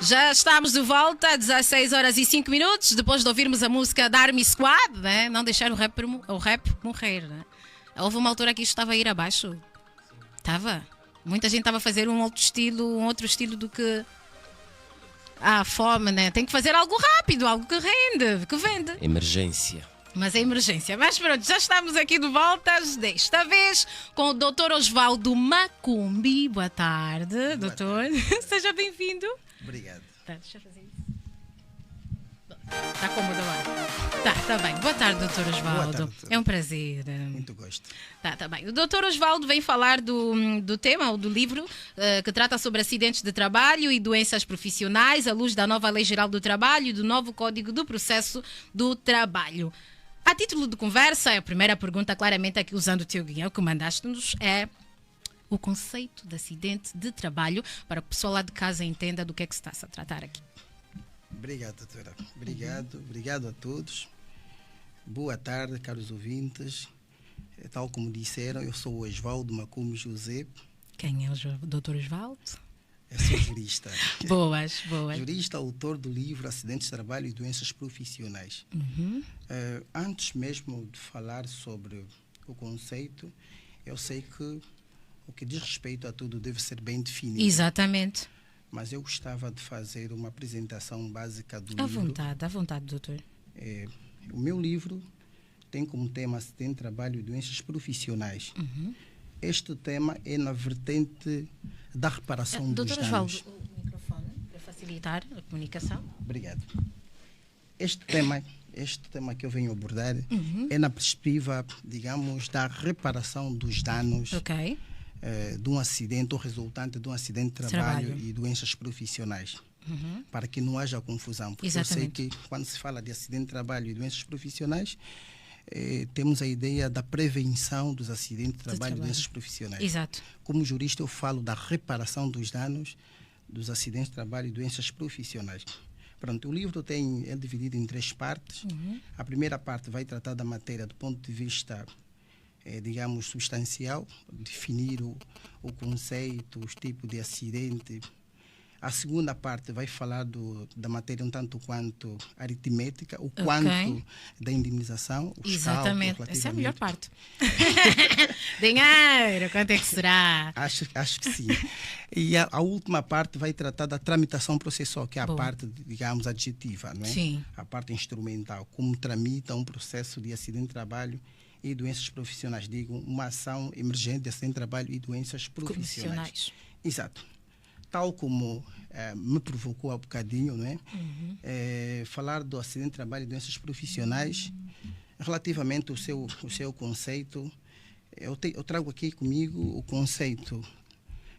Já estamos de volta às 16 horas e 5 minutos, depois de ouvirmos a música da Army Squad, né? Não deixar o rap morrer, né? Houve uma altura que isto estava a ir abaixo. Estava. Muita gente estava a fazer um outro estilo do que a fome, né? Tem que fazer algo rápido, algo que rende, que vende. Emergência. Mas é emergência. Mas pronto, já estamos aqui de volta, desta vez com o Dr. Osvaldo Macumbi. Boa tarde, doutor. Seja bem-vindo. Obrigado. Tá, deixa eu fazer isso. Está cômodo lá? Tá bem. Boa tarde, doutor Osvaldo. Boa tarde. É um prazer. Muito gosto. Tá bem. O doutor Osvaldo vem falar do tema, ou do livro, que trata sobre acidentes de trabalho e doenças profissionais, à luz da nova Lei Geral do Trabalho e do novo Código do Processo do Trabalho. A título de conversa, a primeira pergunta, claramente aqui usando o teu guião que mandaste-nos, é o conceito de acidente de trabalho, para que o pessoal lá de casa entenda do que é que se está a tratar aqui. Obrigado, doutora. Obrigado a todos. Boa tarde, caros ouvintes. Tal como disseram, eu sou o Osvaldo Macumbi José. Quem é o doutor Osvaldo? Eu sou jurista. Boas. Jurista, autor do livro Acidentes de Trabalho e Doenças Profissionais. Antes mesmo de falar sobre o conceito, eu sei que o que diz respeito a tudo deve ser bem definido. Exatamente. Mas eu gostava de fazer uma apresentação básica do À livro. vontade, doutor. O meu livro tem como tema Acidente de Trabalho e Doenças Profissionais. Este tema é na vertente da reparação dos Doutor danos. Osvaldo, o microfone, para facilitar a comunicação. Obrigado. Este tema que eu venho abordar é na perspectiva, digamos, da reparação dos danos Ok. de um acidente ou resultante de um acidente de trabalho e doenças profissionais. Para que não haja confusão. Porque Exatamente. eu sei que quando se fala de acidente de trabalho e doenças profissionais, temos a ideia da prevenção dos acidentes de trabalho e doenças profissionais. Exato. Como jurista, eu falo da reparação dos danos dos acidentes de trabalho e doenças profissionais. Pronto, o livro é dividido em 3 partes. A primeira parte vai tratar da matéria do ponto de vista, digamos, substancial, definir o conceito, os tipos de acidente. A segunda parte vai falar da matéria um tanto quanto aritmética, o quanto da indemnização, os Exatamente. cálculos, Essa é a melhor relativamente. parte. Dinheiro, quanto é que será? Acho que sim. E a última parte vai tratar da tramitação processual, que é a Boa. parte, digamos, adjetiva, não é? Sim. A parte instrumental, como tramita um processo de acidente de trabalho e doenças profissionais, digo, uma ação emergente de acidente de trabalho e doenças profissionais. Exato. Tal como me provocou há bocadinho, não é? Falar do acidente de trabalho e doenças profissionais, relativamente ao seu conceito, eu trago aqui comigo o conceito,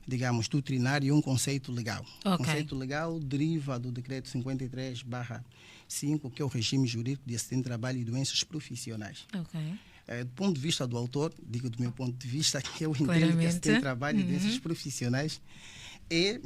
digamos, doutrinário e um conceito legal. O conceito legal deriva do decreto 53/5, que é o regime jurídico de acidente de trabalho e doenças profissionais. Do ponto de vista do autor, digo do meu ponto de vista, que eu entendo que acidente de trabalho e doenças profissionais é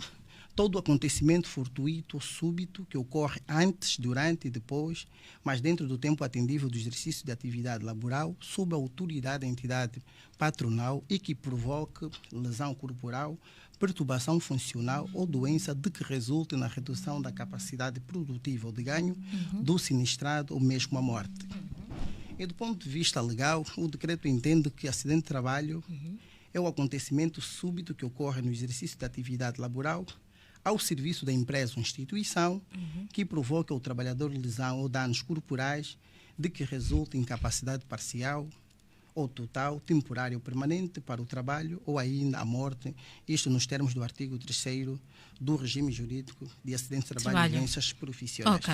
todo acontecimento fortuito ou súbito que ocorre antes, durante e depois, mas dentro do tempo atendível do exercício de atividade laboral, sob a autoridade da entidade patronal e que provoque lesão corporal, perturbação funcional ou doença de que resulte na redução da capacidade produtiva ou de ganho do sinistrado ou mesmo a morte. E do ponto de vista legal, o decreto entende que acidente de trabalho é o acontecimento súbito que ocorre no exercício da atividade laboral ao serviço da empresa ou instituição que provoca ao trabalhador lesão ou danos corporais de que resulte incapacidade parcial ou total, temporária ou permanente para o trabalho ou ainda a morte, isto nos termos do artigo 3º do regime jurídico de acidentes de trabalho e doenças profissionais.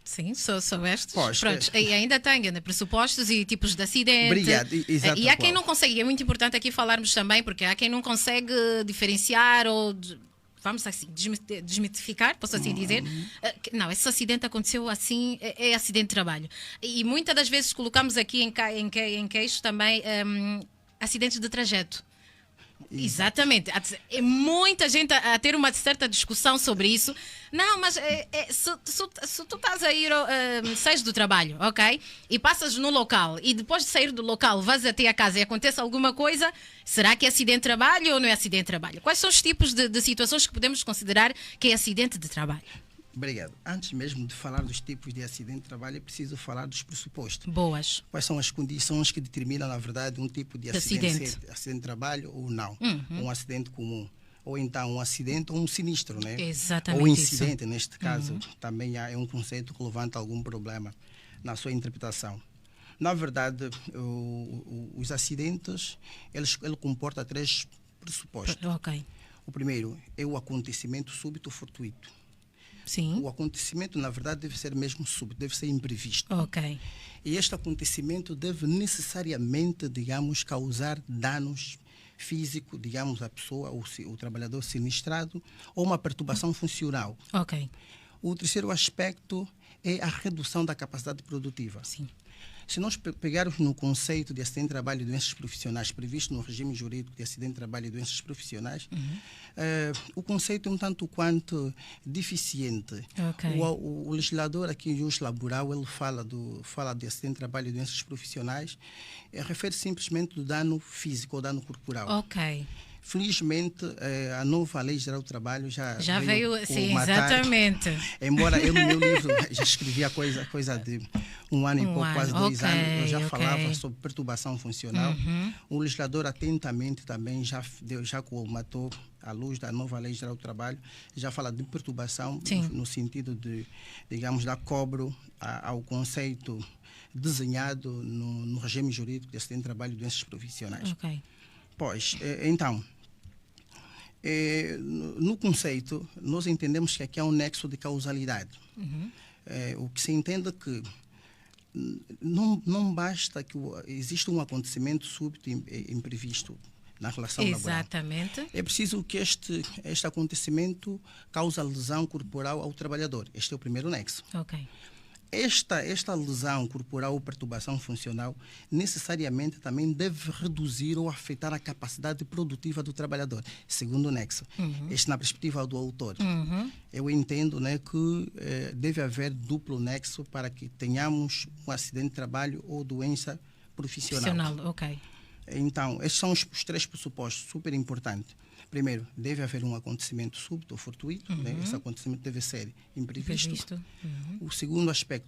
Sim, soubeste. Pois, Pronto, e ainda tem pressupostos e tipos de acidente. Obrigado, exato. E há quem não consegue, é muito importante aqui falarmos também, porque há quem não consegue diferenciar ou, vamos assim, desmitificar, posso assim dizer. Não, esse acidente aconteceu assim, é acidente de trabalho. E muitas das vezes colocamos aqui em queixo também acidentes de trajeto. Exatamente. É muita gente a ter uma certa discussão sobre isso. Não, mas se tu estás a ir, sais do trabalho, ok? E passas no local e depois de sair do local vais até a casa e acontece alguma coisa, será que é acidente de trabalho ou não é acidente de trabalho? Quais são os tipos de situações que podemos considerar que é acidente de trabalho? Obrigado. Antes mesmo de falar dos tipos de acidente de trabalho, é preciso falar dos pressupostos. Boas. Quais são as condições que determinam, na verdade, um tipo de acidente de trabalho ou não? Um acidente comum. Ou então um acidente ou um sinistro, né? Exatamente. Ou incidente, neste caso, também é um conceito que levanta algum problema na sua interpretação. Na verdade, os acidentes, ele comporta 3 pressupostos. Ok. O primeiro é o acontecimento súbito fortuito. Sim. O acontecimento, na verdade, deve ser mesmo súbito, deve ser imprevisto. Ok. E este acontecimento deve necessariamente, digamos, causar danos físicos, digamos, à pessoa, o trabalhador sinistrado, ou uma perturbação funcional. Ok. O terceiro aspecto é a redução da capacidade produtiva. Sim. Se nós pegarmos no conceito de acidente de trabalho e doenças profissionais previsto no regime jurídico de acidente de trabalho e doenças profissionais, o conceito é um tanto quanto deficiente. Okay. O legislador aqui em justiça laboral, ele fala de acidente de trabalho e doenças profissionais, refere simplesmente do dano físico ou dano corporal. Ok. Felizmente, a nova Lei Geral do Trabalho já veio sim, matar, exatamente. Embora eu no meu livro já escrevia coisa de um ano e pouco, quase 2 anos, eu já falava sobre perturbação funcional. O legislador atentamente também já colmatou à luz da nova Lei Geral do Trabalho, já fala de perturbação no sentido de, digamos, dar cobro ao conceito desenhado no regime jurídico de acidente de trabalho e doenças profissionais. Ok. Pois, então, no conceito, nós entendemos que aqui há um nexo de causalidade. O que se entende é que não basta que exista um acontecimento súbito e imprevisto na relação laboral. Exatamente. É preciso que este acontecimento cause lesão corporal ao trabalhador. Este é o primeiro nexo. Ok. Esta lesão corporal ou perturbação funcional necessariamente também deve reduzir ou afetar a capacidade produtiva do trabalhador, segundo o nexo. Este na perspectiva do autor. Eu entendo, né, que deve haver duplo nexo para que tenhamos um acidente de trabalho ou doença profissional. Ok. Então, esses são os 3 pressupostos super importantes. Primeiro, deve haver um acontecimento súbito ou fortuito. Né? Esse acontecimento deve ser imprevisto. O segundo aspecto,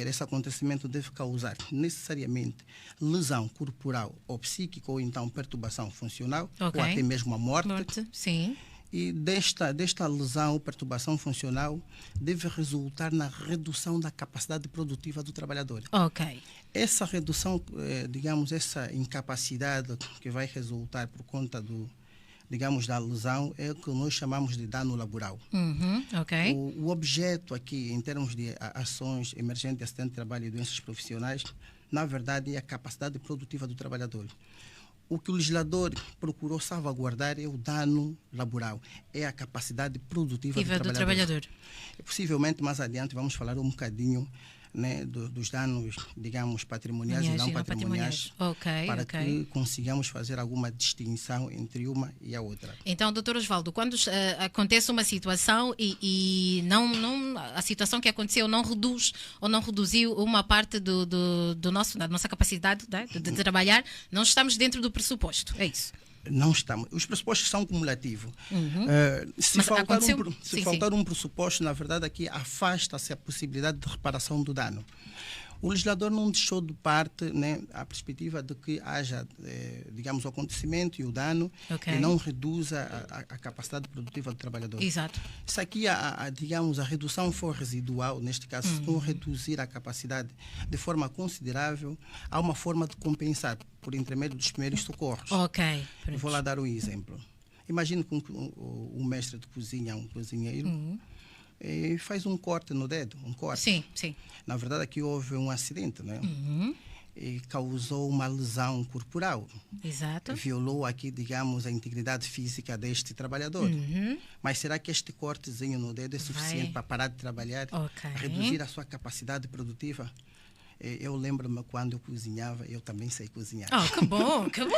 esse acontecimento deve causar necessariamente lesão corporal ou psíquica, ou então perturbação funcional, ou até mesmo a morte. Sim. E desta lesão ou perturbação funcional deve resultar na redução da capacidade produtiva do trabalhador. Ok. Essa redução, digamos, essa incapacidade que vai resultar por conta da lesão, é o que nós chamamos de dano laboral. Ok. O objeto aqui, em termos de ações emergentes de acidente de trabalho e doenças profissionais, na verdade, é a capacidade produtiva do trabalhador. O que o legislador procurou salvaguardar é o dano laboral, é a capacidade produtiva do trabalhador. Possivelmente, mais adiante, vamos falar um bocadinho, né, dos danos, digamos, patrimoniais e não patrimoniais, para que consigamos fazer alguma distinção entre uma e a outra. Então, Dr. Osvaldo, quando acontece uma situação e a situação que aconteceu não reduz ou não reduziu uma parte da nossa capacidade de trabalhar, não estamos dentro do pressuposto, é isso? Não estamos. Os pressupostos são cumulativos. Se faltar um pressuposto, na verdade, aqui afasta-se a possibilidade de reparação do dano. O legislador não deixou de parte, né, a perspectiva de que haja, digamos, o acontecimento e o dano e não reduza a capacidade produtiva do trabalhador. Exato. Se aqui, digamos, a redução for residual, neste caso, se não reduzir a capacidade de forma considerável, há uma forma de compensar por intermédio dos primeiros socorros. Vou lá dar um exemplo. Imagine que um mestre de cozinha, um cozinheiro, faz um corte no dedo, um corte. Sim. Na verdade, aqui houve um acidente, né? E causou uma lesão corporal. Exato. Violou aqui, digamos, a integridade física deste trabalhador. Mas será que este cortezinho no dedo é suficiente para parar de trabalhar, reduzir a sua capacidade produtiva? Eu lembro-me quando eu cozinhava, eu também sei cozinhar. Oh, que bom, que bom!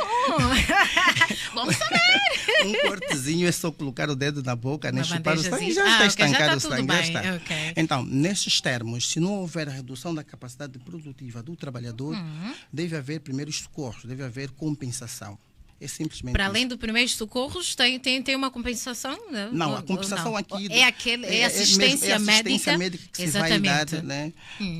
Vamos saber! Um cortezinho é só colocar o dedo na boca, né? Chupar o sangue, já está okay, estancado o já sangue. Bem. Já está. Okay. Então, nesses termos, se não houver a redução da capacidade produtiva do trabalhador, deve haver primeiros socorros, deve haver compensação. É simplesmente para além isso. do primeiros socorros, tem uma compensação? Não, a compensação não. aqui É assistência médica que se vai dar, né?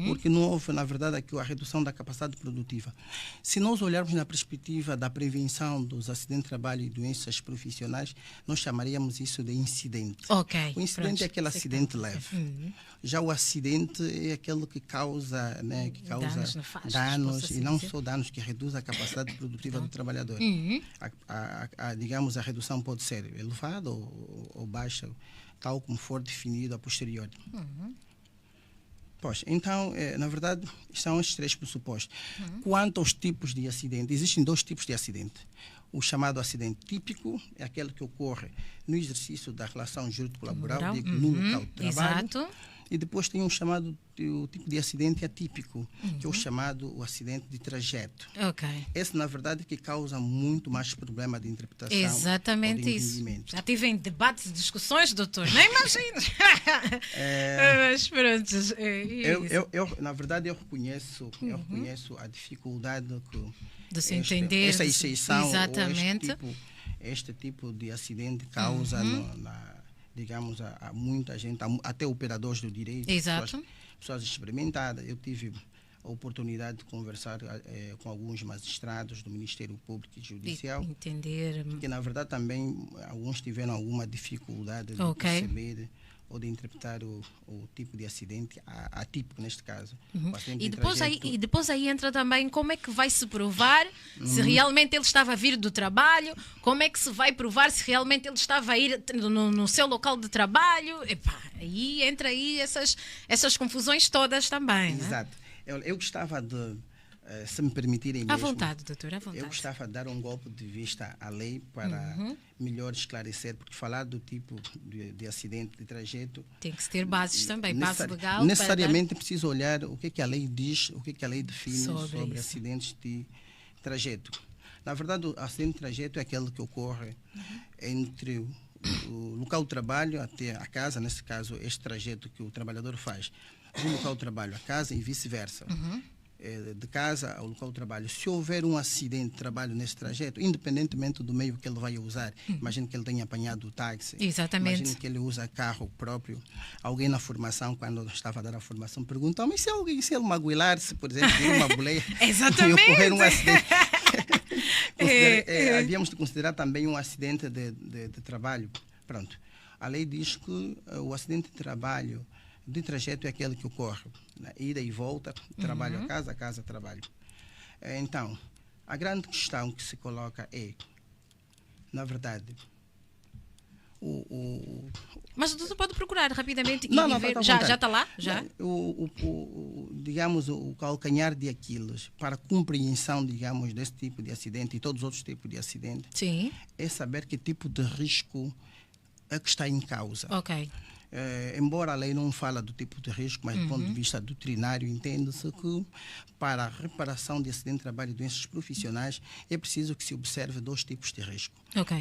Porque não houve, na verdade, aqui a redução da capacidade produtiva. Se nós olharmos na perspectiva da prevenção dos acidentes de trabalho e doenças profissionais, nós chamaríamos isso de incidente. Okay, o incidente é aquele acidente leve. Já o acidente é aquele que causa, né, danos e não só danos, que reduz a capacidade produtiva do trabalhador. Digamos, a redução pode ser elevada ou baixa, tal como for definido a posteriori. Pois, então, na verdade, são estes 3 pressupostos. Quanto aos tipos de acidente, existem 2 tipos de acidente. O chamado acidente típico é aquele que ocorre no exercício da relação jurídico-laboral, no local de trabalho. Exato. E depois tem o tipo de acidente atípico, que é o chamado acidente de trajeto. Okay. Esse, na verdade, que causa muito mais problema de interpretação. Exatamente isso. Já tive em debates e discussões, doutor, nem imagino. Mas pronto. Eu, na verdade, eu reconheço a dificuldade de se entender. Essa exceção, exatamente. Este tipo de acidente causa digamos, a muita gente, até operadores do direito, pessoas experimentadas. Eu tive a oportunidade de conversar com alguns magistrados do Ministério Público e Judicial. Entender. Que, na verdade, também alguns tiveram alguma dificuldade de perceber ou de interpretar o tipo de acidente atípico, neste caso. E depois aí entra também como é que vai se provar se realmente ele estava a vir do trabalho, como é que se vai provar se realmente ele estava a ir no seu local de trabalho. Aí entra aí essas confusões todas também. Exato. Eu gostava de, se me permitirem mesmo... À vontade, doutor, à vontade. Eu gostava de dar um golpe de vista à lei para melhor esclarecer, porque falar do tipo de acidente de trajeto... Tem que ter bases também, base legal. Necessariamente preciso olhar o que a lei diz, o que a lei define sobre acidentes de trajeto. Na verdade, o acidente de trajeto é aquele que ocorre entre o local de trabalho até a casa, nesse caso, este trajeto que o trabalhador faz do local de trabalho à casa e vice-versa. De casa ao local de trabalho. Se houver um acidente de trabalho nesse trajeto, independentemente do meio que ele vai usar, imagine que ele tenha apanhado o táxi, imagine que ele usa carro próprio, alguém na formação, quando estava a dar a formação, pergunta, mas se ele magoilar-se, por exemplo, de uma boleia e ocorrer um acidente... Havíamos de considerar também um acidente de trabalho. Pronto. A lei diz que o acidente de trabalho de trajeto é aquele que ocorre na ida e volta, trabalho a casa, trabalho. Então, a grande questão que se coloca é, na verdade, Mas o doutor pode procurar rapidamente e ver. Tá já está lá? Já? Digamos, o calcanhar de Aquiles para a compreensão, digamos, desse tipo de acidente e todos os outros tipos de acidente, é saber que tipo de risco é que está em causa. Ok. Embora a lei não fala do tipo de risco, mas do ponto de vista doutrinário, entende-se que para a reparação de acidente de trabalho e doenças profissionais é preciso que se observe 2 tipos de risco.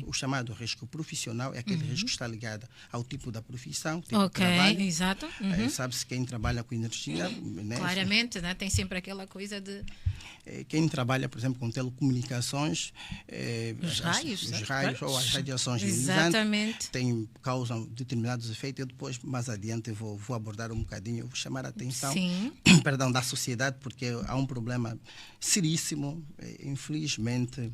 O chamado risco profissional é aquele risco que está ligado ao tipo da profissão, tipo de trabalho. Exato. Sabe-se quem trabalha com energia. Né? Claramente, né? Tem sempre aquela coisa de... Quem trabalha, por exemplo, com telecomunicações, os raios ou as radiações ionizantes causam determinados efeitos. Eu depois, mais adiante, vou abordar um bocadinho, vou chamar a atenção da sociedade, porque há um problema seríssimo. Infelizmente,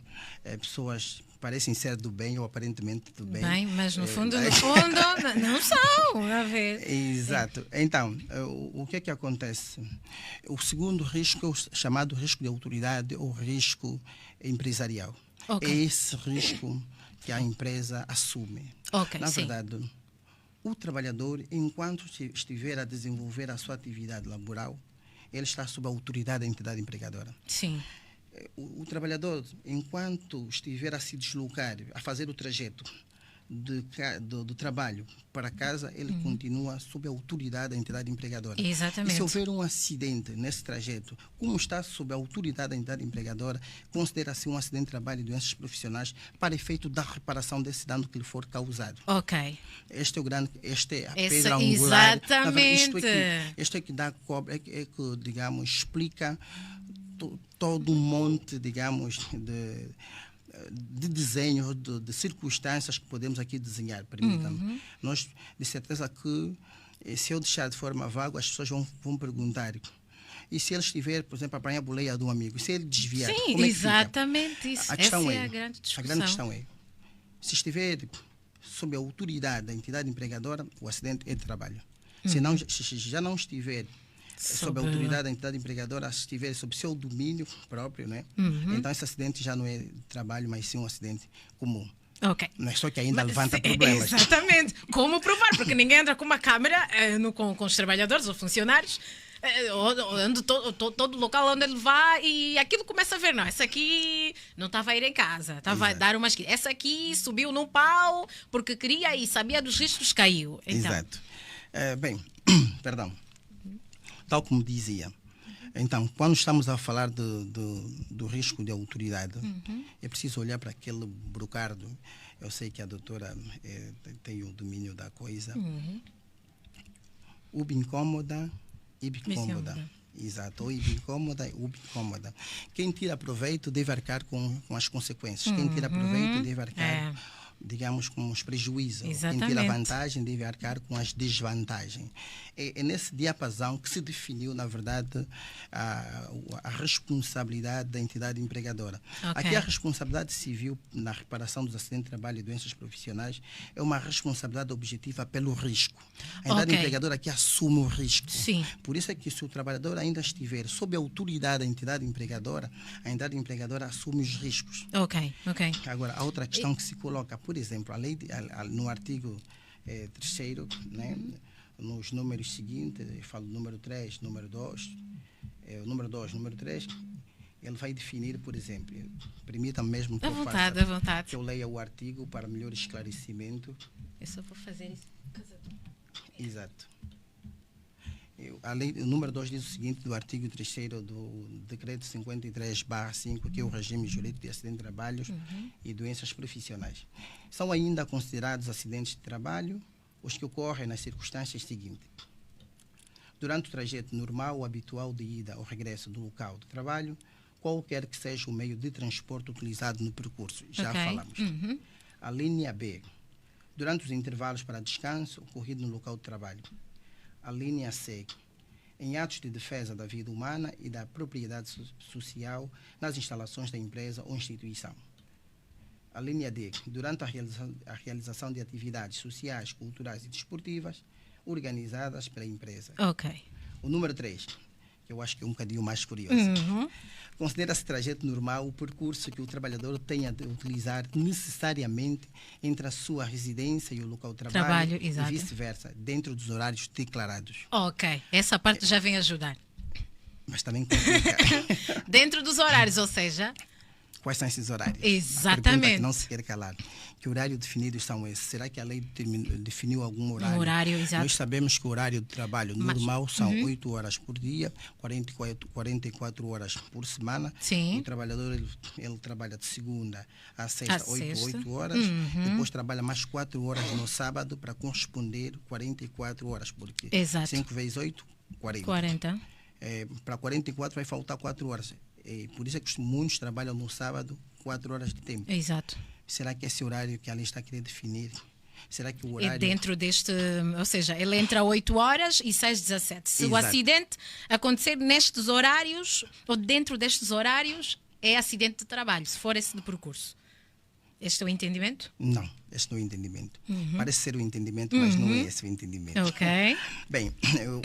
pessoas parecem ser do bem ou aparentemente do bem. Mas no fundo, não são. A ver. Exato. Então, o que é que acontece? O segundo risco é o chamado risco de autoridade ou risco empresarial. É esse risco que a empresa assume. Na verdade, o trabalhador, enquanto estiver a desenvolver a sua atividade laboral, ele está sob a autoridade da entidade empregadora. Sim. O trabalhador, enquanto estiver a se deslocar, a fazer o trajeto do trabalho para casa, ele continua sob a autoridade da entidade empregadora. Exatamente. E se houver um acidente nesse trajeto, como está sob a autoridade da entidade empregadora, considera-se um acidente de trabalho e doenças profissionais para efeito da reparação desse dano que lhe for causado. Ok. Este é a pedra angular. Exatamente. Isto é que digamos, explica todo um monte, digamos, de desenhos, de circunstâncias que podemos aqui desenhar, permitam-me. Nós, de certeza que, se eu deixar de forma vaga, as pessoas vão perguntar. E se ele estiver, por exemplo, a apanhar a boleia de um amigo, se ele desviar, sim, como é que exatamente fica? Isso. A questão Essa é a grande discussão. A grande questão é, se estiver sob a autoridade da entidade empregadora, o acidente é de trabalho. Se já não estiver sob a autoridade da entidade empregadora, se estiver sob seu domínio próprio, né? Então esse acidente já não é de trabalho, mas sim um acidente comum. Ok. Não é só que ainda levanta problemas. Exatamente. Como provar? Porque ninguém entra com uma câmera com os trabalhadores ou funcionários, onde todo local onde ele vai, e aquilo começa a ver, não, essa aqui não estava a ir em casa, estava a dar umas... Essa aqui subiu num pau porque queria e sabia dos riscos, caiu. Então. Exato. Bem, perdão. Tal como dizia, então, quando estamos a falar do risco de autoridade, é preciso olhar para aquele brocardo. Eu sei que a doutora tem o domínio da coisa. Ubi incômoda, ibi incômoda. Exato, ou ibi incômoda, ubi incômoda. Quem tira proveito deve arcar com as consequências. Quem tira proveito deve arcar... digamos, com os prejuízos. Exatamente. Quem tira vantagem deve arcar com as desvantagens. É nesse diapasão que se definiu, na verdade, a responsabilidade da entidade empregadora. Okay. Aqui a responsabilidade civil na reparação dos acidentes de trabalho e doenças profissionais é uma responsabilidade objetiva pelo risco. A entidade empregadora aqui assume o risco. Sim. Por isso é que, se o trabalhador ainda estiver sob a autoridade da entidade empregadora, a entidade empregadora assume os riscos. Ok. Agora, a outra questão que se coloca, por exemplo, no artigo 3º, né, nos números seguintes, eu falo número 3, número 2, número 2, número 3, ele vai definir, por exemplo, permita-me mesmo que que eu leia o artigo para melhor esclarecimento. Eu só vou fazer isso. Exato. O número 2 diz o seguinte, do artigo 3º do decreto 53/5, que é o regime jurídico de acidentes de trabalho e doenças profissionais. São ainda considerados acidentes de trabalho os que ocorrem nas circunstâncias seguintes. Durante o trajeto normal ou habitual de ida ou regresso do local de trabalho, qualquer que seja o meio de transporte utilizado no percurso. Já falamos. A linha B. Durante os intervalos para descanso ocorrido no local de trabalho. A linha C. Em atos de defesa da vida humana e da propriedade social nas instalações da empresa ou instituição. A linha D. Durante a realização de atividades sociais, culturais e desportivas organizadas pela empresa. Ok. O número 3, que eu acho que é um bocadinho mais curioso. Considera-se trajeto normal o percurso que o trabalhador tenha de utilizar necessariamente entre a sua residência e o local de trabalho e vice-versa, dentro dos horários declarados. Ok, essa parte já vem ajudar. Mas também complica. Dentro dos horários, ou seja... Quais são esses horários? Exatamente. Que não se quer calar. Que horários definidos são esses? Será que a lei definiu algum horário? Um horário, exato. Nós sabemos que o horário de trabalho normal são 8 horas por dia, 44 horas por semana. Sim. O trabalhador ele trabalha de segunda a sexta, 8 horas. Depois trabalha mais 4 horas no sábado para corresponder 44 horas. Porque exato. 5 vezes 8, 40. Para 44 vai faltar 4 horas. Por isso é que muitos trabalham no sábado 4 horas de tempo. Exato. Será que esse horário que a lei está a querer definir? Será que o horário... É dentro deste... Ou seja, ele entra 8 horas e sai às 17. Se exato. O acidente acontecer nestes horários, ou dentro destes horários, é acidente de trabalho, se for esse de percurso. Este é o entendimento? Não, este não é o entendimento. Parece ser o entendimento, mas não é esse o entendimento. Ok. Bem,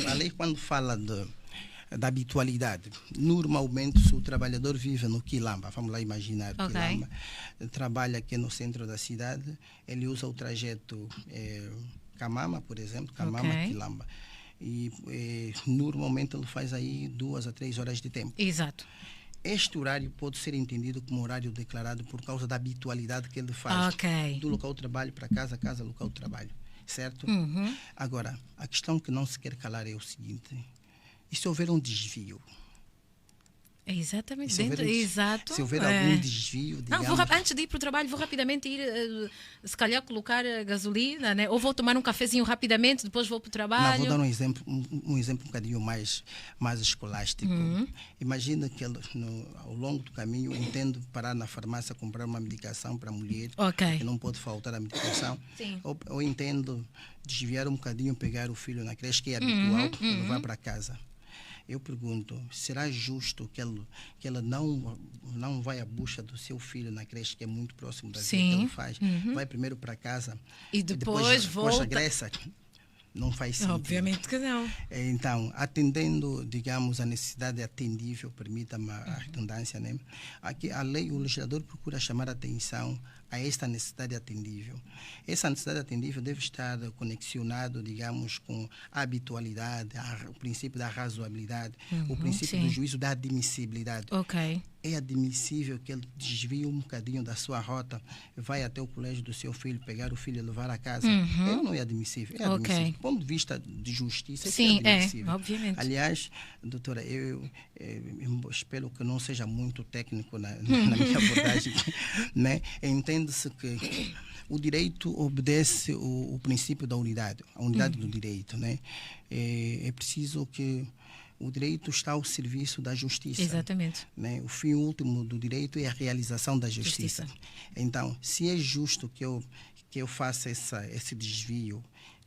a lei quando fala da habitualidade. Normalmente, se o trabalhador vive no Quilamba, vamos lá imaginar Quilamba, trabalha aqui no centro da cidade, ele usa o trajeto Camama, por exemplo, Camama-Quilamba. E normalmente ele faz aí 2 a 3 horas de tempo. Exato. este horário pode ser entendido como horário declarado por causa da habitualidade que ele faz do local de trabalho para casa, casa, local de trabalho. Certo? Agora, a questão que não se quer calar é o seguinte: e se houver um desvio? Exatamente. Exato. Se houver algum desvio, digamos... Não, antes de ir para o trabalho, vou rapidamente ir, se calhar, colocar gasolina, né? Ou vou tomar um cafezinho rapidamente, depois vou para o trabalho. Não, vou dar um exemplo um bocadinho mais escolástico. Imagina que ao longo do caminho, eu entendo parar na farmácia, comprar uma medicação para a mulher, que não pode faltar a medicação. Ou entendo desviar um bocadinho, pegar o filho na creche, que é habitual, e levar para casa. Eu pergunto, será justo que ela não vai à busca do seu filho na creche, que é muito próximo da vida que ele faz, vai primeiro para casa e depois volta? Regressa? Não faz sentido. Obviamente que não. Então, atendendo, digamos, a necessidade atendível, permita-me a redundância, né? Aqui a lei, o legislador procura chamar a atenção a esta necessidade atendível. Essa necessidade atendível deve estar conexionado, digamos, com a habitualidade, o princípio da razoabilidade, o princípio do juízo da admissibilidade. É admissível que ele desvie um bocadinho da sua rota, vai até o colégio do seu filho, pegar o filho e levar a casa. Não é admissível. É admissível. Do ponto de vista de justiça, é admissível. Obviamente. Aliás, doutora, eu espero que não seja muito técnico na minha abordagem, né? Entende-se que o direito obedece o princípio da unidade, a unidade do direito, né? É preciso que o direito está ao serviço da justiça. Exatamente. Né? O fim último do direito é a realização da justiça. Então, se é justo que eu faça esse desvio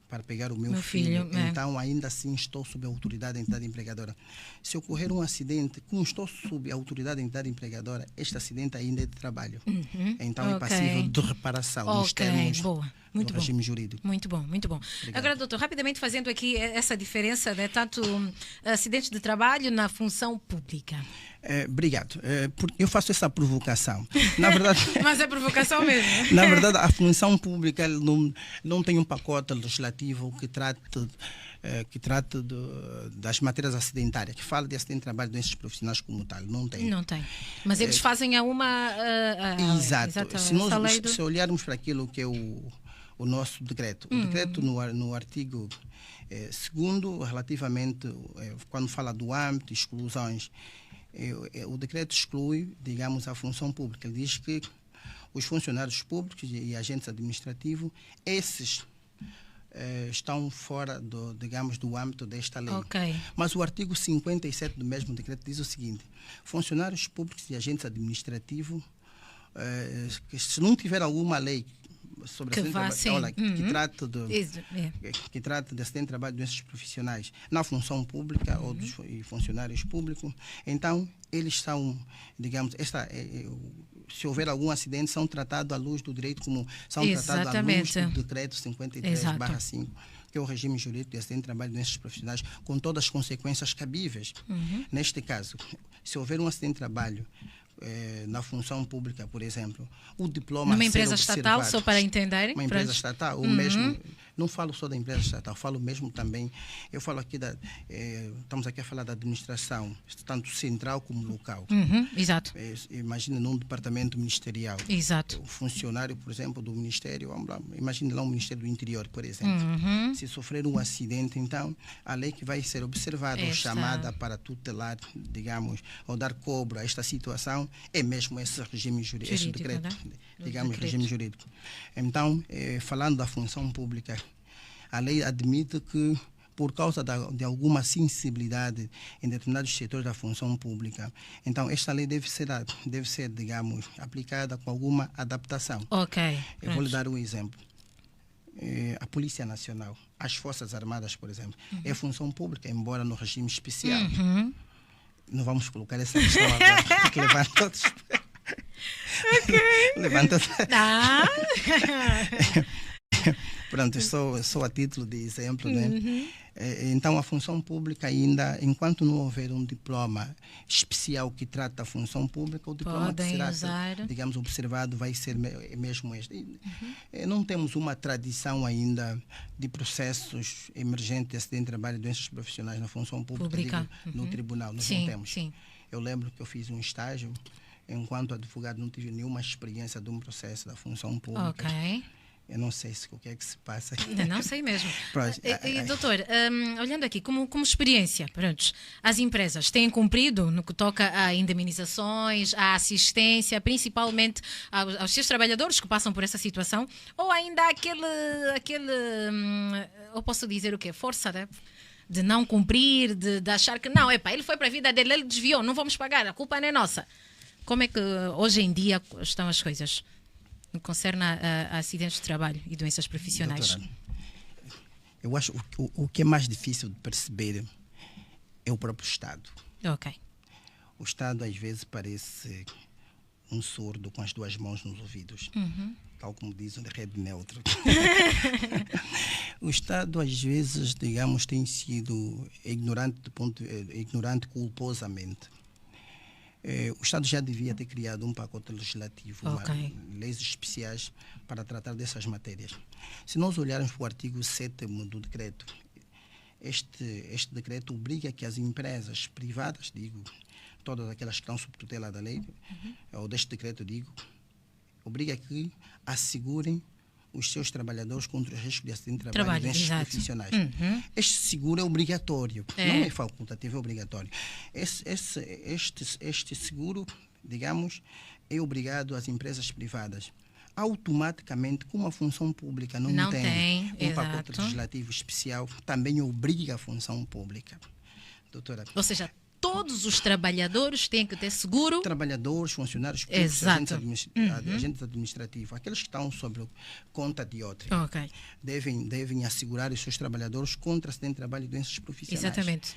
para pegar o meu filho, então ainda assim estou sob a autoridade da entidade empregadora. Se ocorrer um acidente, como estou sob a autoridade da entidade empregadora, este acidente ainda é de trabalho. Então é passível de reparação nos termos do regime jurídico. Muito bom. Obrigado. Agora, doutor, rapidamente fazendo aqui essa diferença, né, tanto acidentes de trabalho na função pública. Obrigado. Eu faço essa provocação. Na verdade, mas é provocação mesmo. Na verdade, a função pública não tem um pacote legislativo que trate das matérias acidentárias, que fala de acidente de trabalho, doenças profissionais como tal. Não tem. Mas eles fazem exato. Se olharmos para aquilo que é o nosso decreto. O decreto no artigo 2º, relativamente, quando fala do âmbito, exclusões, o decreto exclui, digamos, a função pública. Ele diz que os funcionários públicos e agentes administrativos, esses estão fora do âmbito desta lei. Mas o artigo 57 do mesmo decreto diz o seguinte: funcionários públicos e agentes administrativos, se não tiver alguma lei sobre que trata de acidente de trabalho e doenças profissionais na função pública ou dos funcionários públicos, então eles são, digamos, se houver algum acidente, são tratados à luz do direito como são tratados à luz do decreto 53/5, que é o regime jurídico de acidente de trabalho e doenças profissionais, com todas as consequências cabíveis. Neste caso, se houver um acidente de trabalho na função pública, por exemplo, o diploma numa empresa estatal, só para entenderem, uma empresa estatal, ou mesmo, não falo só da empresa estatal, falo mesmo também, eu falo aqui estamos aqui a falar da administração, tanto central como local. Exato. Imagine num departamento ministerial. Exato. O funcionário, por exemplo, do Ministério, vamos lá, imagine lá um Ministério do Interior, por exemplo. Se sofrer um acidente, então, a lei que vai ser observada ou chamada para tutelar, digamos, ou dar cobro a esta situação, é mesmo esse regime jurídico, esse decreto, digamos, regime jurídico. Então, falando da função pública, a lei admite que, por causa de alguma sensibilidade em determinados setores da função pública, então esta lei deve ser, digamos, aplicada com alguma adaptação. Eu vou lhe dar um exemplo. A Polícia Nacional, as Forças Armadas, por exemplo, é função pública, embora no regime especial. Não vamos colocar essa questão agora, porque levanta outros. Levanta. Pronto, só a título de exemplo, né? Então, a função pública ainda, enquanto não houver um diploma especial que trata da função pública, o diploma que será, digamos, observado vai ser mesmo este. Não temos uma tradição ainda de processos emergentes de acidente de trabalho e doenças profissionais na função pública. No tribunal, nós não temos. Eu lembro que eu fiz um estágio, enquanto advogado não tive nenhuma experiência de um processo da função pública. Ok. Eu não sei o que é que se passa. Não sei mesmo. Doutor, olhando aqui, como experiência, pronto, as empresas têm cumprido no que toca a indemnizações, a assistência, principalmente aos seus trabalhadores que passam por essa situação, ou ainda há aquele eu posso dizer o quê? Força, né? De não cumprir, de achar que não, ele foi para a vida dele, ele desviou, não vamos pagar, a culpa não é nossa. Como é que hoje em dia estão as coisas no que concerne a acidentes de trabalho e doenças profissionais? Doutora, eu acho que o que é mais difícil de perceber é o próprio Estado. Ok. O Estado às vezes parece um surdo com as duas mãos nos ouvidos, tal como dizem de rede neutra. O Estado às vezes, digamos, tem sido ignorante culposamente. O Estado já devia ter criado um pacote legislativo, leis especiais para tratar dessas matérias. Se nós olharmos para o artigo 7º do decreto, este decreto obriga que as empresas privadas, todas aquelas que estão sob tutela da lei, ou deste decreto, obriga que assegurem os seus trabalhadores contra o risco de acidente de trabalho e doenças profissionais. Este seguro é obrigatório, não é facultativo, é obrigatório. Este seguro, digamos, é obrigado às empresas privadas. Automaticamente, como a função pública não tem um pacote legislativo especial, também obriga a função pública. Doutora. Ou seja, todos os trabalhadores têm que ter seguro. Trabalhadores, funcionários públicos, agentes administrativos, aqueles que estão sob conta de outrem, devem assegurar os seus trabalhadores contra acidente de trabalho e doenças profissionais. Exatamente.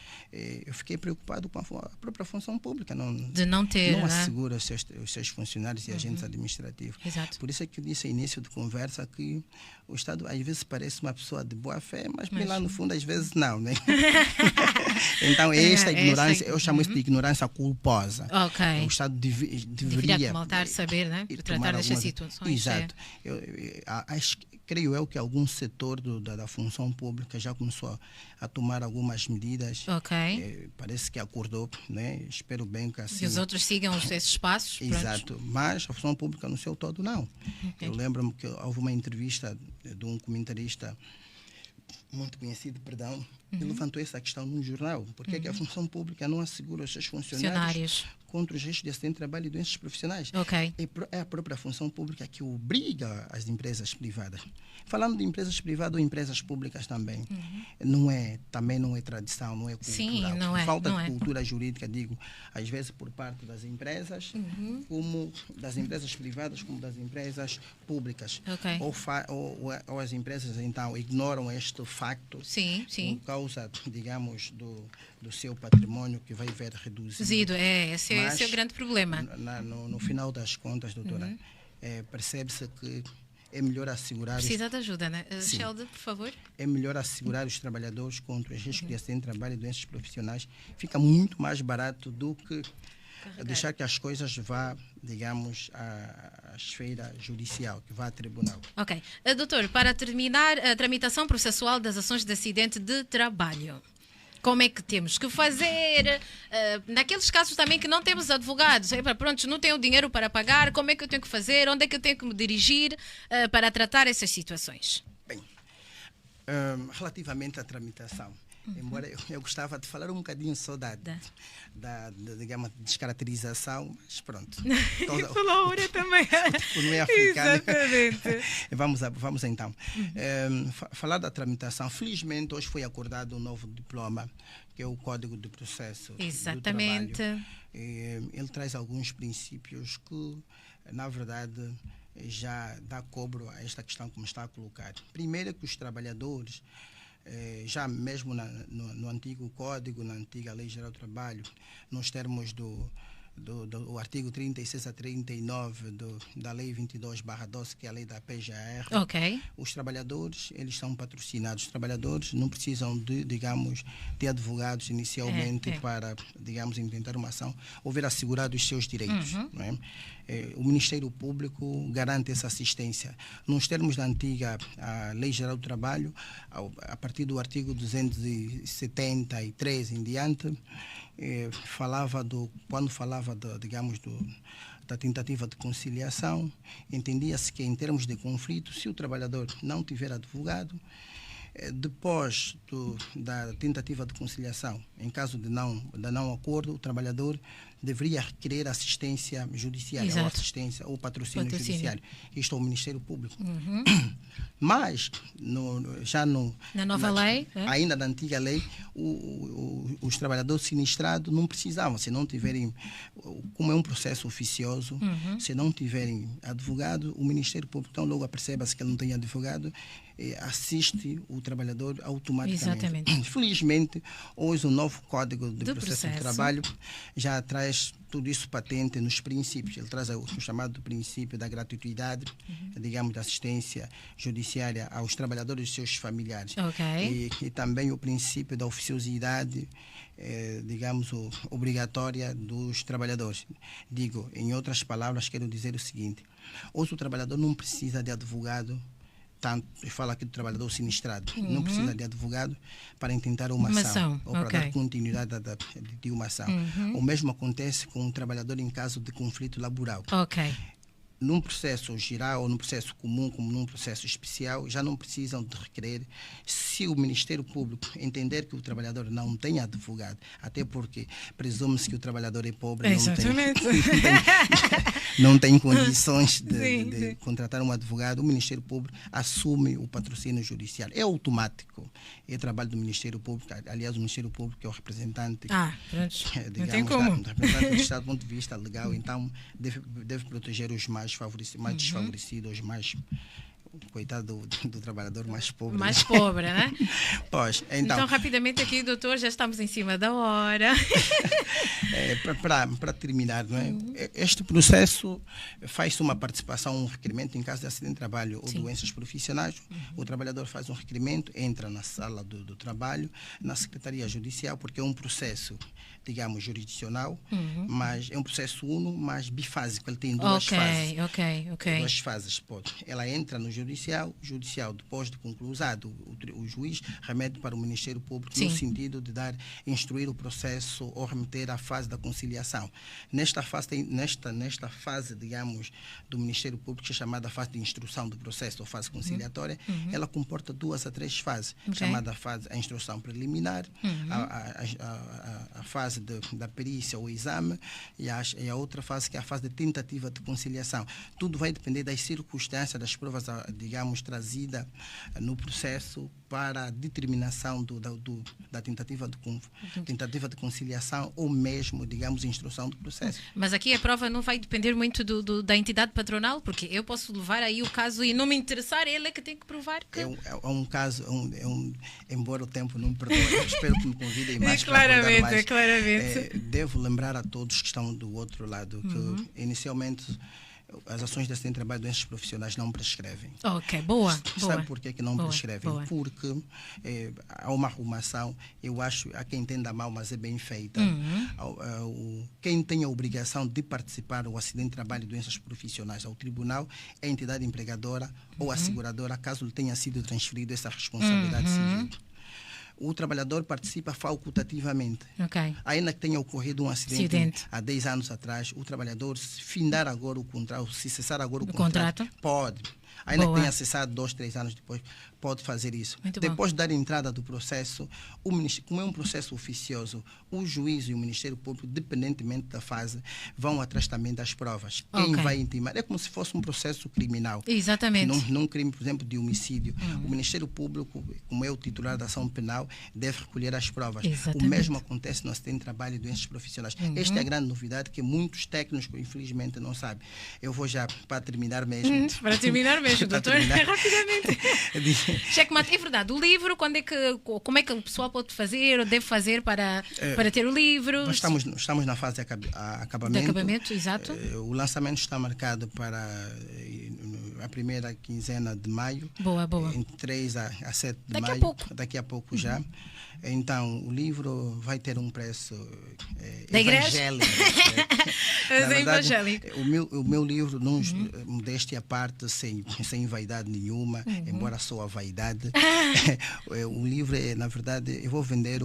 Eu fiquei preocupado com a própria função pública. Não assegura os seus funcionários e agentes administrativos. Exato. Por isso é que eu disse no início de conversa que o Estado às vezes parece uma pessoa de boa fé, mas lá no fundo às vezes não, né? Então esta ignorância, eu chamo isso de ignorância culposa. O Estado deveria saber, né? Tratar destas situações. Exato. Creio eu que algum setor da função pública já começou a tomar algumas medidas. Parece que acordou, né? Espero bem que assim... E os outros sigam esses passos. Exato. Mas a função pública no seu todo, não. Eu lembro-me que houve uma entrevista de um comentarista muito conhecido, que levantou essa questão num jornal. Por que a função pública não assegura os seus funcionários contra os riscos de acidente de trabalho e doenças profissionais? É a própria função pública que obriga as empresas privadas. Falando de empresas privadas ou empresas públicas também, também não é tradição, não é cultura. Sim, não é. Falta de cultura jurídica, às vezes por parte das empresas, como das empresas privadas, como das empresas públicas. Ou as empresas, então, ignoram este facto por causa, digamos, do seu patrimônio que vai ver reduzido. Esse é o grande problema. No final das contas, doutora, percebe-se que é melhor assegurar... Precisa de ajuda, né? Sheldon, por favor. É melhor assegurar os trabalhadores contra os riscos de acidente de trabalho e doenças profissionais. Fica muito mais barato do que deixar que as coisas vá, digamos, à esfera judicial, que vá a tribunal. Doutor, para terminar, a tramitação processual das ações de acidente de trabalho. Como é que temos que fazer? Naqueles casos também que não temos advogados, pronto, não tenho dinheiro para pagar, como é que eu tenho que fazer? Onde é que eu tenho que me dirigir para tratar essas situações? Bem, relativamente à tramitação, embora eu gostava de falar um bocadinho só da digamos, descaracterização, mas pronto. Pela hora também. Não é africano. Exatamente. Vamos então. Falar da tramitação. Felizmente, hoje foi acordado um novo diploma, que é o Código de Processo do Trabalho. Ele traz alguns princípios que, na verdade, já dá cobro a esta questão que me está a colocar. Primeiro, que os trabalhadores, já mesmo no antigo Código, na antiga Lei Geral do Trabalho, nos termos do artigo 36 a 39 da Lei 22/12, que é a lei da PGR, os trabalhadores, eles são patrocinados. Os trabalhadores não precisam de advogados inicialmente para, digamos, intentar uma ação ou ver assegurados os seus direitos. Não é? O Ministério Público garante essa assistência. Nos termos da antiga Lei Geral do Trabalho, a partir do artigo 273 em diante, quando falava da tentativa de conciliação, entendia-se que, em termos de conflito, se o trabalhador não tiver advogado, depois da tentativa de conciliação, em caso de não acordo, o trabalhador deveria requerer assistência judiciária, ou assistência ou patrocínio judiciário. Isto é o Ministério Público. Mas, na nova lei, ainda na antiga lei, os trabalhadores sinistrados não precisavam, se não tiverem, como é um processo oficioso, se não tiverem advogado, o Ministério Público, então logo aperceba-se que ele não tem advogado, assiste o trabalhador automaticamente. Exatamente. Felizmente, hoje o novo Código de Processo de Trabalho já traz tudo isso patente nos princípios. Ele traz o chamado princípio da gratuidade, digamos, da assistência judiciária aos trabalhadores e seus familiares. E também o princípio da oficiosidade, digamos, obrigatória dos trabalhadores. Digo, em outras palavras, quero dizer o seguinte: hoje o trabalhador não precisa de advogado. Eu falo aqui do trabalhador sinistrado, não precisa de advogado para intentar uma ação ou para dar continuidade de uma ação. O mesmo acontece com um trabalhador em caso de conflito laboral. Num processo geral ou num processo comum, como num processo especial, já não precisam de requerer, se o Ministério Público entender que o trabalhador não tem advogado, até porque presume-se que o trabalhador é pobre, não tem condições de contratar um advogado, o Ministério Público assume o patrocínio judicial. É automático. É trabalho do Ministério Público. Aliás, o Ministério Público é o representante, digamos, representante do Estado do ponto de vista legal, então deve proteger os mais desfavorecidos, mais coitado do trabalhador mais pobre. Mais pobre, né? Pois, então, rapidamente aqui, doutor, já estamos em cima da hora. Para terminar, não é? Este processo faz uma participação, um requerimento em caso de acidente de trabalho ou doenças profissionais. O trabalhador faz um requerimento, entra na sala do trabalho, na Secretaria Judicial, porque é um processo, digamos, jurisdicional, mas é um processo uno, mas bifásico. Ele tem duas fases. Duas fases. Ela entra no judicial, depois de conclusado, o juiz remete para o Ministério Público no sentido de instruir o processo ou remeter à fase da conciliação. Nesta fase, digamos, do Ministério Público, que é chamada fase de instrução do processo ou fase conciliatória, ela comporta 2 a 3 fases, chamada a instrução preliminar, a fase da perícia ou exame e a outra fase, que é a fase de tentativa de conciliação. Tudo vai depender das circunstâncias, das provas, digamos, trazida no processo para a determinação da tentativa de conciliação ou mesmo, digamos, instrução do processo. Mas aqui a prova não vai depender muito da entidade patronal, porque eu posso levar aí o caso e não me interessar, ele é que tem que provar que... É um caso, embora o tempo não me perdoe, eu espero que me convidem mais para abordar mais. Claramente. Devo lembrar a todos que estão do outro lado que, inicialmente, as ações de acidente de trabalho e doenças profissionais não prescrevem. Boa. Sabe por que não prescrevem? Porque há uma arrumação, eu acho, há quem entenda mal, mas é bem feita. Quem tem a obrigação de participar do acidente de trabalho e doenças profissionais ao tribunal é a entidade empregadora ou a seguradora, caso lhe tenha sido transferido essa responsabilidade civil. O trabalhador participa facultativamente. Ainda que tenha ocorrido um acidente há 10 anos atrás, o trabalhador, se findar agora o contrato, se cessar agora o contrato, pode. Ainda que tenha cessado 2, 3 anos depois, pode fazer isso. Depois de dar entrada do processo, como é um processo oficioso, o juiz e o Ministério Público, dependentemente da fase, vão atrás também das provas. Quem vai intimar? É como se fosse um processo criminal. Exatamente. Num crime, por exemplo, de homicídio, o Ministério Público, como é o titular da ação penal, deve recolher as provas. Exatamente. O mesmo acontece no acidente de trabalho e doenças profissionais. Esta é a grande novidade que muitos técnicos, infelizmente, não sabem. Eu vou já, para terminar mesmo. Para terminar mesmo, doutor, rapidamente. Checkmate, é verdade. O livro, como é que o pessoal pode fazer ou deve fazer para ter o livro? Nós estamos na fase de acabamento. De acabamento, exato. O lançamento está marcado para a primeira quinzena de maio. Boa. Entre 3 a 7 de maio. Daqui a pouco. Daqui a pouco já. Então, o livro vai ter um preço evangélico. Na verdade, o meu livro, modéstia à parte, sem vaidade nenhuma, embora só a vaidade. O livro, na verdade, eu vou vender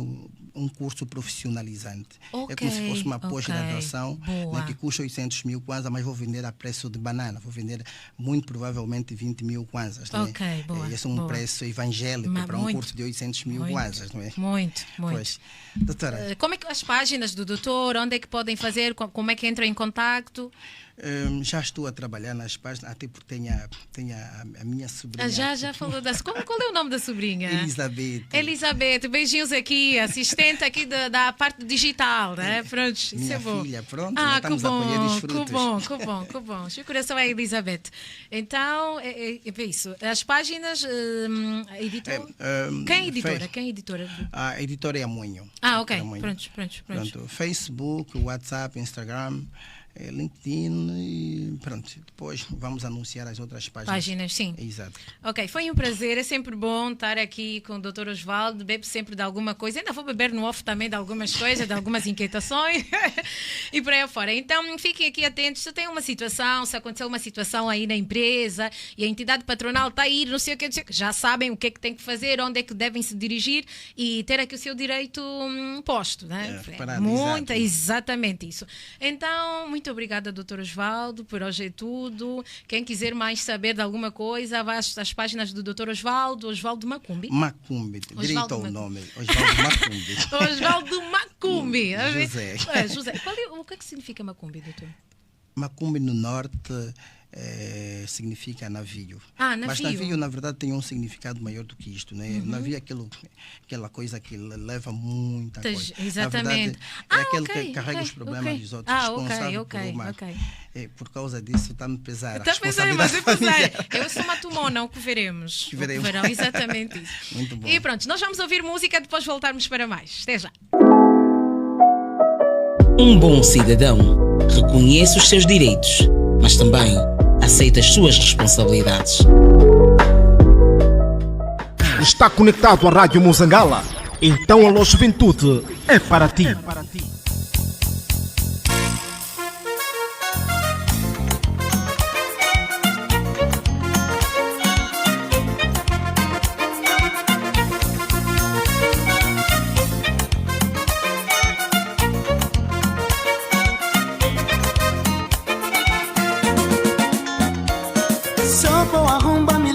um curso profissionalizante. É como se fosse uma pós-graduação, né, que custa 800 mil kwanza, mas vou vender a preço de banana. Vou vender muito provavelmente 20 mil kwanzas. Né? Esse é um preço evangélico para um curso de 800 mil kwanzas. Não é? Muito. Pois. Doutora, como é que as páginas do doutor, onde é que podem fazer, como é que entram em contacto? Já estou a trabalhar nas páginas, até porque tenho a minha sobrinha. Já falou das... Qual é o nome da sobrinha? Elizabeth, beijinhos aqui, assistente aqui da parte digital, né? Pronto, isso minha é bom. Filha, pronto, estamos a colher os frutos. Que bom. O coração é a Elizabeth. Então, é isso. As páginas, a editora... Quem é editora? A editora é a Moinho. Ok. Pronto. Facebook, WhatsApp, Instagram, LinkedIn e pronto. Depois vamos anunciar as outras páginas. Sim. Exato. Ok, foi um prazer. É sempre bom estar aqui com o Dr. Osvaldo. Bebe sempre de alguma coisa. Ainda vou beber no off também de algumas coisas, de algumas inquietações e por aí afora. Então, fiquem aqui atentos. Se tem uma situação, se aconteceu uma situação aí na empresa e a entidade patronal está aí, não sei o que, já sabem o que é que tem que fazer, onde é que devem se dirigir e ter aqui o seu direito posto, né? Exatamente isso. Então, muito obrigada, Dr. Osvaldo, por hoje é tudo. Quem quiser mais saber de alguma coisa, vai às páginas do Dr. Osvaldo Macumbi. Macumbi, direito ao nome. Osvaldo Macumbi. Osvaldo Macumbi. José. O que é que significa Macumbi, doutor? Macumbi no norte significa navio. Navio. Mas navio, na verdade, tem um significado maior do que isto. Né? Navio é aquela coisa que leva muita coisa. Exatamente. Na verdade, é aquele que carrega os problemas dos outros. Por causa disso, está-me a pesar. Está a pesar, mas é pesar. Eu sou matumona, o que veremos. Verão, exatamente isso. Muito bom. E pronto, nós vamos ouvir música, depois voltarmos para mais. Até já. Um bom cidadão reconhece os seus direitos, mas também aceita as suas responsabilidades. Está conectado à Rádio Muzangala? Então Alô Juventude é para ti. Sou boa rumba, me